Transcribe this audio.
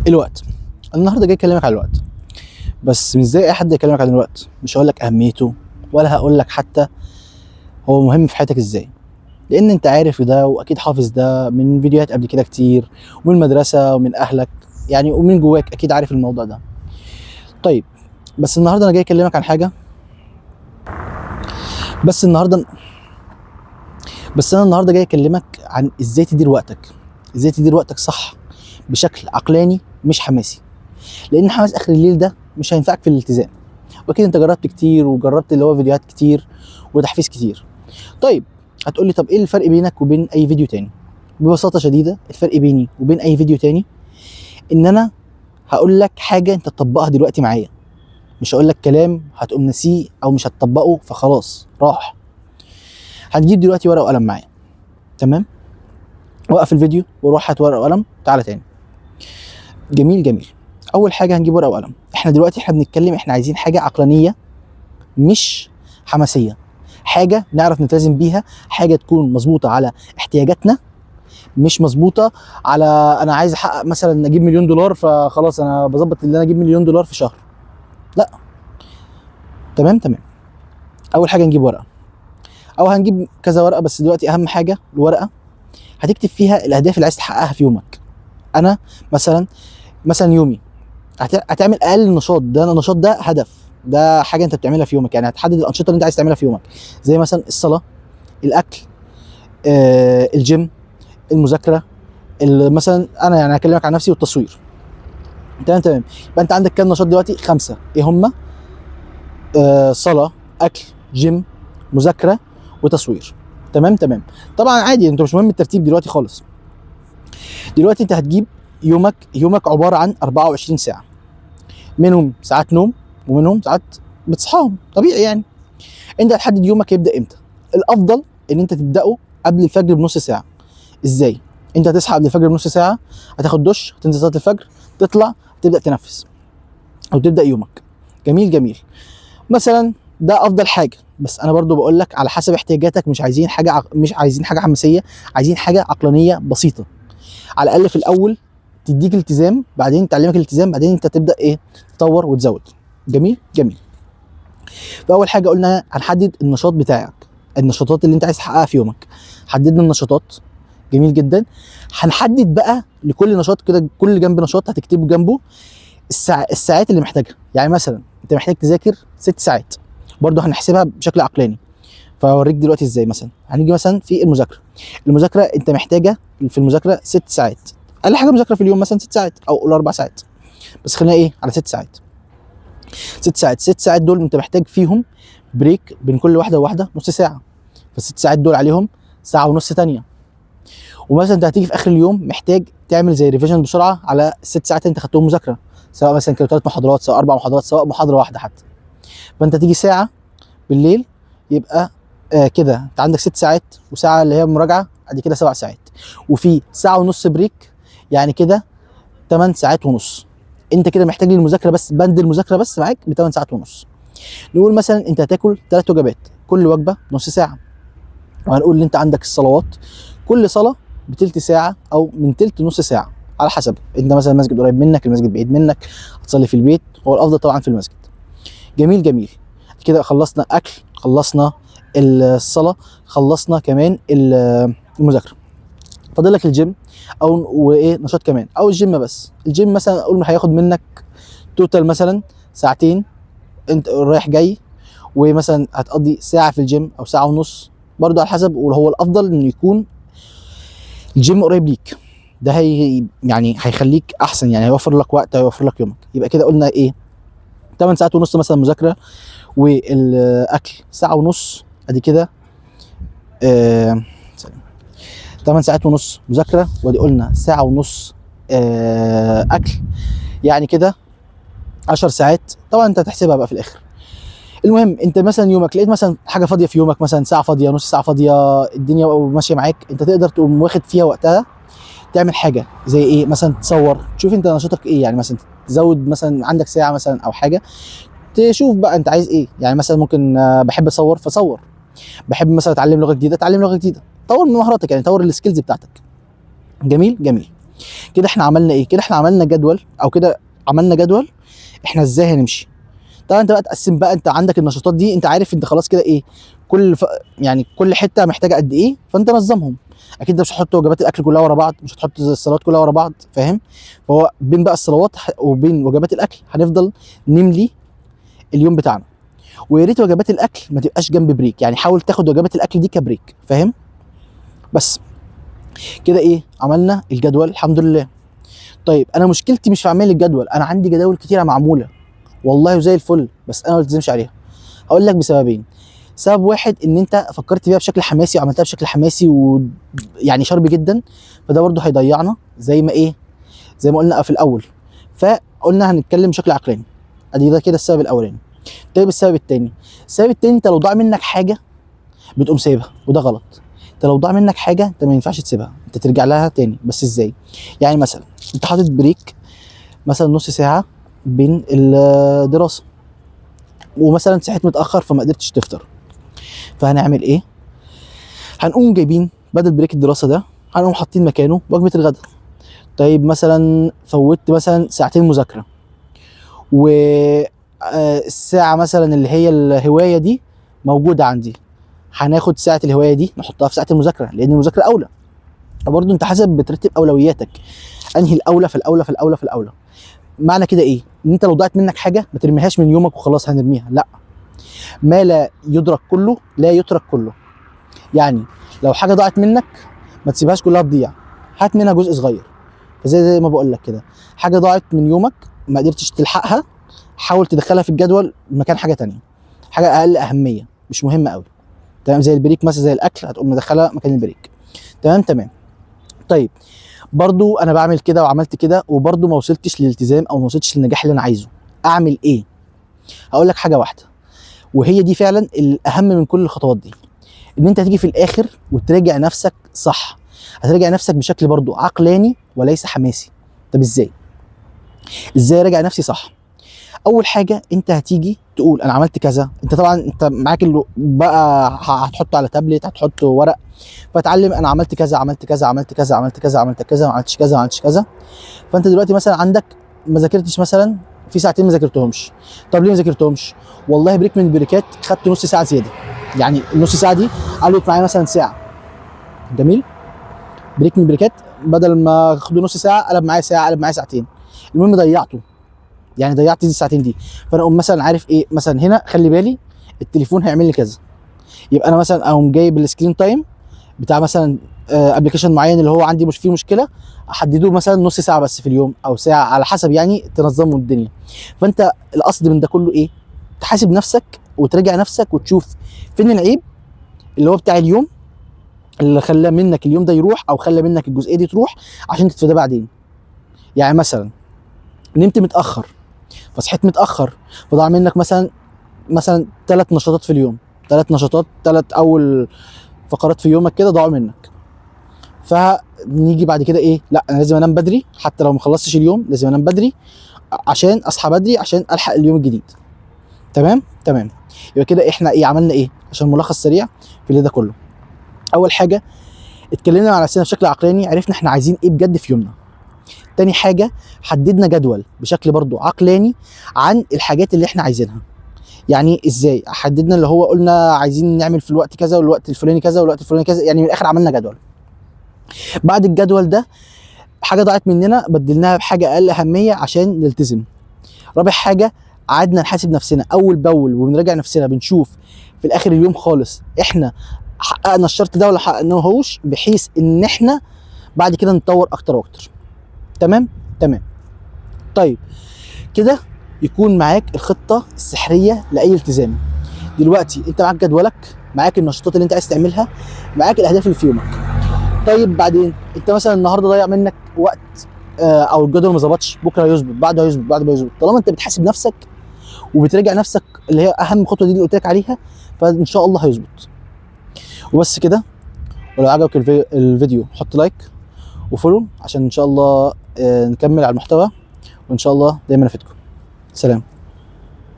الوقت. النهارده جاي اكلمك عن الوقت، بس مش زي اي حد يكلمك عن الوقت. مش هقول لك اهميته ولا هقول لك حتى هو مهم في حياتك ازاي، لان انت عارف ده واكيد حافظ ده من فيديوهات قبل كده كتير، ومن المدرسه ومن اهلك يعني، ومن جواك اكيد عارف الموضوع ده. طيب، بس النهارده انا جاي اكلمك عن حاجه. بس النهارده بس انا النهارده جاي اكلمك عن ازاي تدير وقتك، ازاي تدير وقتك صح بشكل عقلاني مش حماسي. لان حماس اخر الليل ده مش هينفعك في الالتزام، واكيد انت جربت كتير وجربت اللي هو فيديوهات كتير وتحفيز كتير. طيب، هتقولي طب ايه الفرق بينك وبين اي فيديو تاني؟ ببساطه شديده الفرق بيني وبين اي فيديو تاني ان انا هقول لك حاجه انت تطبقها دلوقتي معايا، مش هقول لك كلام هتقوم ناسيه او مش هتطبقه فخلاص راح. هتجيب دلوقتي ورقه وقلم معايا، تمام؟ وقف الفيديو وروح هات ورقه وقلم، تعالى تاني. جميل جميل. اول حاجه هنجيب ورقه وقلم. احنا دلوقتي بنتكلم، احنا عايزين حاجه عقلانيه مش حماسيه، حاجه نعرف نلتزم بيها، حاجه تكون مظبوطه على احتياجاتنا، مش مظبوطه على انا عايز احقق مثلا اجيب مليون دولار فخلاص انا بظبط ان انا اجيب مليون دولار في شهر. لا. تمام تمام. اول حاجه نجيب ورقه، او هنجيب كذا ورقه، بس دلوقتي اهم حاجه الورقه هتكتب فيها الاهداف اللي عايز تحققها في يومك. انا مثلا يومي هتعمل اقل نشاط، ده النشاط ده هدف، ده حاجه انت بتعملها في يومك، يعني هتحدد الانشطه اللي انت عايز تعملها في يومك، زي مثلا الصلاه، الاكل، الجيم، المذاكره، مثلا انا يعني هكلمك عن نفسي والتصوير. تمام تمام. يبقى انت عندك كام نشاط دلوقتي؟ 5. ايه هم؟ صلاه، اكل، جيم، مذاكره، وتصوير. تمام تمام. طبعا عادي، انت مش مهم الترتيب دلوقتي خالص. دلوقتي انت هتجيب يومك عباره عن 24 ساعه، منهم ساعات نوم ومنهم ساعات بتصحاهم طبيعي يعني. انت هتحدد يومك يبدا امتى. الافضل ان انت تبداه قبل الفجر بنص ساعه. ازاي؟ انت هتصحى قبل الفجر بنص ساعه، هتاخد دش، هتنزل صلاه الفجر، تطلع تبدا تنفس او تبدا يومك. جميل جميل. مثلا ده افضل حاجه، بس انا برضو بقول لك على حسب احتياجاتك، مش عايزين حاجه حماسيه، عايزين حاجه عقلانيه بسيطه، على الاقل في الاول تديك التزام، بعدين تعلمك الالتزام، بعدين انت تبدا ايه؟ تطور وتزود. جميل جميل. فاول حاجه قلنا هنحدد النشاط بتاعك، النشاطات اللي انت عايز تحققها في يومك. حددنا النشاطات، جميل جدا. هنحدد بقى لكل نشاط كده، كل جنب نشاط هتكتبه جنبه الساعات اللي محتاجها. يعني مثلا انت محتاج تذاكر 6 ساعات، برضه هنحسبها بشكل عقلاني. فاوريك دلوقتي ازاي. مثلا هنيجي مثلا في المذاكره انت محتاجه في المذاكره 6 ساعات، اقل حاجه مذاكره في اليوم مثلا 6 ساعات او قول 4 ساعات، بس خلينا ايه على 6 ساعات. 6 ساعات دول انت محتاج فيهم بريك بين كل واحده وواحده نص ساعه، فالست ساعات دول عليهم ساعه ونص تانية. ومثلا انت هتيجي في اخر اليوم محتاج تعمل زي ريفيجن بسرعه على الست ساعات اللي انت خدتهم مذاكره، سواء مثلا كانوا 3 محاضرات، سواء 4 محاضرات، سواء محاضره واحده حتى. فانت تيجي ساعه بالليل، يبقى كده انت عندك 6 ساعات، وساعه اللي هي مراجعه، ادي كده 7 ساعات، وفي ساعه ونص بريك، يعني كده 8 ساعات ونص. انت كده محتاج للمذاكره بس، بند المذاكره بس معاك ب 8 ساعات ونص. نقول مثلا انت هتاكل 3 وجبات، كل وجبه نص ساعه. وهنقول ان انت عندك الصلوات، كل صلاه بتلت ساعه او من تلت نص ساعه، على حسب انت مثلا المسجد قريب منك، المسجد بعيد منك، هتصلي في البيت، هو الافضل طبعا في المسجد. جميل جميل. كده خلصنا اكل، خلصنا الصلاه، خلصنا كمان المذاكره. فاضل لك الجيم، او وايه نشاط كمان، او الجيم بس. الجيم مثلا اقول هياخد منك توتال مثلا ساعتين انت رايح جاي، ومثلا هتقضي ساعه في الجيم او ساعه ونص، برضه على حسب. وهو الافضل انه يكون الجيم قريب ليك، ده يعني هيخليك احسن، يعني هيوفر لك وقت، هيوفر لك يومك. يبقى كده قلنا ايه؟ 8 ساعات ونص مثلا مذاكره، والاكل ساعه ونص، ادي كده 8 ساعات ونص مذاكره، وادي قلنا ساعه ونص اكل، يعني كده 10 ساعات. طبعا انت هتحسبها بقى في الاخر. المهم انت مثلا يومك لقيت مثلا حاجه فاضيه في يومك، مثلا ساعه فاضيه، نص ساعه فاضيه، الدنيا ماشيه معاك، انت تقدر تقوم واخد فيها وقتها تعمل حاجه زي ايه؟ مثلا تصور، تشوف انت نشاطك ايه، يعني مثلا تزود مثلا عندك ساعه مثلا او حاجه، تشوف بقى انت عايز ايه. يعني مثلا ممكن بحب اصور فصور، بحب مثلا اتعلم لغه جديده، اتعلم لغه جديده، طور من مهاراتك، يعني طور السكيلز بتاعتك. جميل جميل. كده احنا عملنا ايه؟ كده احنا عملنا جدول، او كده عملنا جدول احنا ازاي هنمشي. طبعا انت بقى تقسم بقى، انت عندك النشاطات دي، انت عارف انت خلاص كده ايه يعني كل حته محتاجه قد ايه، فانت نظمهم. اكيد انت مش هتحط وجبات الاكل كلها ورا بعض، مش هتحط الصلوات كلها ورا بعض، فاهم؟ فهو بين بقى الصلوات وبين وجبات الاكل هنفضل نملي اليوم بتاعنا. ويا ريت وجبات الاكل ما تبقاش جنب بريك، يعني حاول تاخد وجبات الاكل دي كبريك، فاهم؟ بس كده ايه، عملنا الجدول الحمد لله. طيب انا مشكلتي مش في اعمال الجدول، انا عندي جداول كتيره معموله والله وزي الفل، بس انا ما بلتزمش عليها. هقول لك بسببين. سبب واحد ان انت فكرت فيها بشكل حماسي وعملتها بشكل حماسي ويعني شرب جدا، فده برضه هيضيعنا زي ما ايه، زي ما قلنا في الاول. فقلنا هنتكلم بشكل عقلاني. ادي ده كده السبب الاولاني. طيب السبب الثاني، السبب الثاني انت لو ضاع منك حاجه بتقوم سايبها، وده غلط. انت لو ضاع منك حاجه انت ما ينفعش تسيبها، انت ترجع لها تاني. بس ازاي؟ يعني مثلا انت حاطط بريك مثلا نص ساعه بين الدراسه، ومثلا صحيت متاخر فما قدرتش تفطر، فهنعمل ايه؟ هنقوم جايبين بدل بريك الدراسه ده، هنقوم حاطين مكانه وجبه الغداء. طيب مثلا فوتت مثلا ساعتين مذاكره، والساعه مثلا اللي هي الهوايه دي موجوده عندي، هناخد ساعه الهوايه دي نحطها في ساعه المذاكره، لان المذاكره اولى. برضه انت حسب بترتب اولوياتك، انهي الاولى في الاولى في الاولى في الاولى. معنى كده ايه؟ ان انت لو ضاعت منك حاجه ما ترميهاش من يومك وخلاص هنرميها، لا. ما لا يدرك كله لا يترك كله. يعني لو حاجه ضاعت منك ما تسيبهاش كلها تضيع، هات منها جزء صغير. فزي ما بقول لك كده، حاجه ضاعت من يومك ما قدرتش تلحقها، حاول تدخلها في الجدول مكان حاجه تانية، حاجه اقل اهميه مش مهمه قوي. تمام؟ زي البريك مثلا، زي الاكل هتقوم مدخلها مكان البريك. تمام. طيب برضو انا بعمل كده وعملت كده وبرضو ما وصلتش للالتزام او ما وصلتش للنجاح اللي انا عايزه، اعمل ايه؟ هقول لك حاجه واحده، وهي دي فعلا الاهم من كل الخطوات دي، ان انت هتيجي في الاخر وتراجع نفسك صح. هتراجع نفسك بشكل برضو عقلاني وليس حماسي. طب ازاي راجع نفسي صح؟ اول حاجه انت هتيجي تقول انا عملت كذا. انت طبعا انت معاك اللي بقى هتحطه على تابلت، هتحطه ورق، فتعلم انا عملت كذا عملت كذا عملت كذا عملت كذا عملت كذا ما عملتش كذا ما عملتش كذا. فانت دلوقتي مثلا عندك ما ذاكرتش مثلا في ساعتين ما ذاكرتهمش. طب ليه ما ذاكرتهمش؟ والله بريك من البريكات خدت نص ساعه زياده، يعني النص ساعه دي قلبت معايا مثلا ساعه. جميل. بريك من البريكات بدل ما اخده نص ساعه قلب معايا ساعه، قلب معايا ساعتين، المهم ضيعته، يعني ضيعت دي الساعتين دي. فانا اقوم مثلا عارف ايه، مثلا هنا خلي بالي التليفون هيعمل لي كذا، يبقى انا مثلا اقوم جايب السكرين تايم بتاع مثلا ابلكيشن معين اللي هو عندي مش فيه مشكله، احدده مثلا نص ساعه بس في اليوم او ساعه على حسب، يعني تنظموا الدنيا. فانت القصد من ده كله ايه؟ تحاسب نفسك وتراجع نفسك وتشوف فين العيب اللي هو بتاع اليوم اللي خلى منك اليوم ده يروح او خلى منك الجزئيه دي تروح عشان تتفادى بعدين. يعني مثلا نمت متاخر فصحيت متاخر، فضاع منك مثلا 3 نشاطات في اليوم، 3 نشاطات، 3 اول فقرات في يومك كده ضاعوا منك. فنيجي بعد كده ايه؟ لا انا لازم انام بدري، حتى لو ما خلصتش اليوم لازم انام بدري عشان اصحى بدري عشان الحق اليوم الجديد. تمام. يبقى كده احنا ايه عملنا ايه؟ عشان ملخص سريع في اللي ده كله. اول حاجه اتكلمنا مع نفسنا بشكل عقلاني، عرفنا احنا عايزين ايه بجد في يومنا. تاني حاجه حددنا جدول بشكل برضو عقلاني عن الحاجات اللي احنا عايزينها. يعني ازاي حددنا؟ اللي هو قلنا عايزين نعمل في الوقت كذا والوقت الفلاني كذا والوقت الفلاني كذا، يعني من الاخر عملنا جدول. بعد الجدول ده حاجه ضاعت مننا بدلناها بحاجه اقل اهميه عشان نلتزم. رابع حاجه قعدنا نحاسب نفسنا اول باول وبنراجع نفسنا، بنشوف في الاخر اليوم خالص احنا حققنا الشرط ده ولا حققناهوش، بحيث ان احنا بعد كده نتطور اكتر واكتر. تمام. طيب كده يكون معاك الخطه السحريه لاي التزام. دلوقتي انت معاك جدولك، معاك النشاطات اللي انت عايز تعملها، معاك الاهداف اللي في يومك. طيب بعدين انت مثلا النهارده ضيع منك وقت او الجدول ما ظبطش، بكره هيظبط، بعده هيظبط، بعده هيظبط. طالما انت بتحاسب نفسك وبتراجع نفسك اللي هي اهم خطوه دي اللي قلت لك عليها، فان شاء الله هيظبط. وبس كده. ولو عجبك الفيديو حط لايك وفولو عشان ان شاء الله نكمل على المحتوى، وان شاء الله دايما افيدكم. سلام.